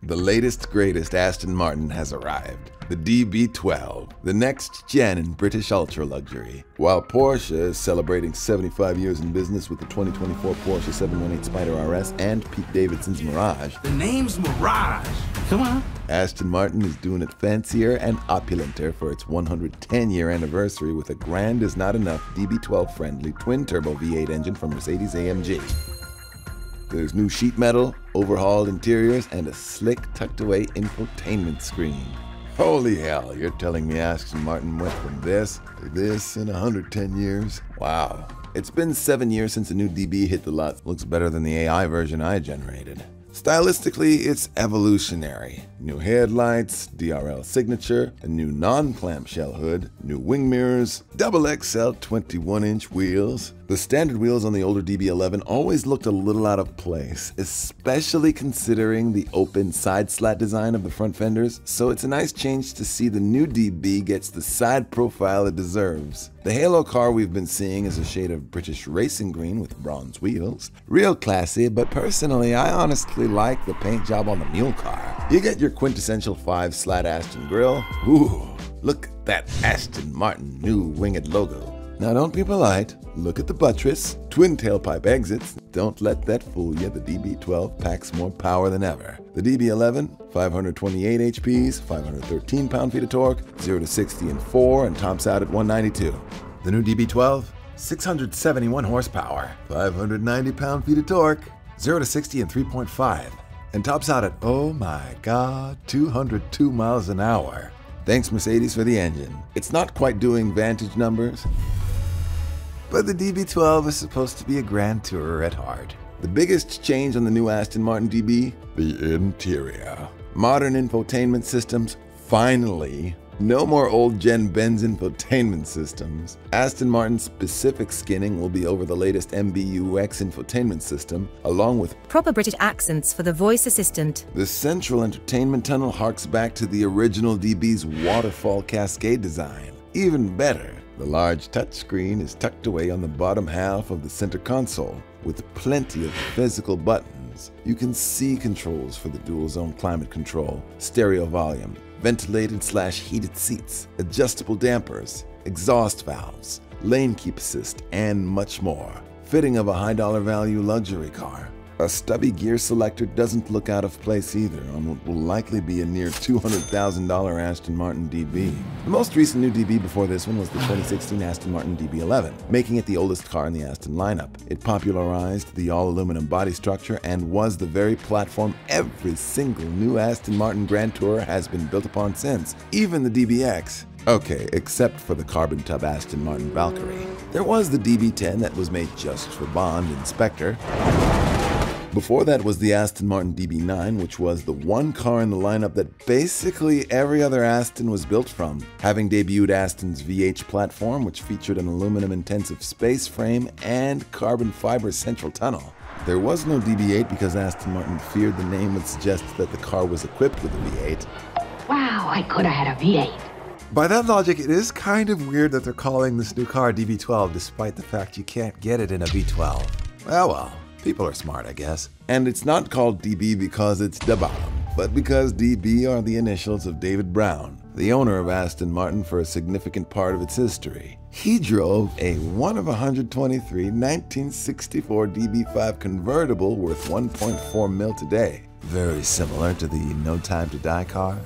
The latest, greatest Aston Martin has arrived. The DB12, the next gen in British ultra-luxury. While Porsche is celebrating 75 years in business with the 2024 Porsche 718 Spider RS and Pete Davidson's Mirage. The name's Mirage. Come on. Aston Martin is doing it fancier and opulenter for its 110-year anniversary with a grand is not enough DB12-friendly twin-turbo V8 engine from Mercedes-AMG. There's new sheet metal, overhauled interiors, and a slick, tucked-away infotainment screen. Holy hell, you're telling me Aston Martin went from this to this in 110 years? Wow. It's been 7 years since a new DB hit the lot. Looks better than the AI version I generated. Stylistically, it's evolutionary. New headlights, DRL signature, a new non-clamshell hood, new wing mirrors, double XL 21-inch wheels. The standard wheels on the older DB11 always looked a little out of place, especially considering the open side slat design of the front fenders, so it's a nice change to see the new DB gets the side profile it deserves. The Halo car we've been seeing is a shade of British racing green with bronze wheels. Real classy, but personally I honestly like the paint job on the mule car. You get your quintessential 5-slat Aston grille. Ooh, look at that Aston Martin new winged logo. Now don't be polite, look at the buttress, twin tailpipe exits. Don't let that fool you, the DB12 packs more power than ever. The DB11, 528 HPs, 513 pound-feet of torque, 0 to 60 in 4 and tops out at 192. The new DB12, 671 horsepower, 590 pound-feet of torque, 0 to 60 in 3.5 and tops out at, oh my god, 202 miles an hour. Thanks Mercedes for the engine. It's not quite doing Vantage numbers, but the DB12 is supposed to be a grand tourer at heart. The biggest change on the new Aston Martin DB? The interior. Modern infotainment systems, finally. No more old-gen Benz infotainment systems. Aston Martin's specific skinning will be over the latest MBUX infotainment system, along with proper British accents for the voice assistant. The central entertainment tunnel harks back to the original DB's waterfall cascade design. Even better, the large touchscreen is tucked away on the bottom half of the center console, with plenty of physical buttons. You can see controls for the dual-zone climate control, stereo volume, ventilated/heated seats, adjustable dampers, exhaust valves, lane keep assist, and much more. Fitting of a high-dollar value luxury car. A stubby gear selector doesn't look out of place either on what will likely be a near $200,000 Aston Martin DB. The most recent new DB before this one was the 2016 Aston Martin DB11, making it the oldest car in the Aston lineup. It popularized the all-aluminum body structure and was the very platform every single new Aston Martin Grand Tourer has been built upon since, even the DBX. Okay, except for the carbon tub Aston Martin Valkyrie. There was the DB10 that was made just for Bond and Spectre. Before that was the Aston Martin DB9, which was the one car in the lineup that basically every other Aston was built from, having debuted Aston's V8 platform, which featured an aluminum-intensive space frame and carbon fiber central tunnel. There was no DB8 because Aston Martin feared the name would suggest that the car was equipped with a V8. Wow, I could have had a V8. By that logic, it is kind of weird that they're calling this new car DB12 despite the fact you can't get it in a V12. Well. People are smart, I guess. And it's not called DB because it's the bottom, but because DB are the initials of David Brown, the owner of Aston Martin for a significant part of its history. He drove a 1 of 123 1964 DB5 convertible worth 1.4 mil today. Very similar to the No Time to Die car.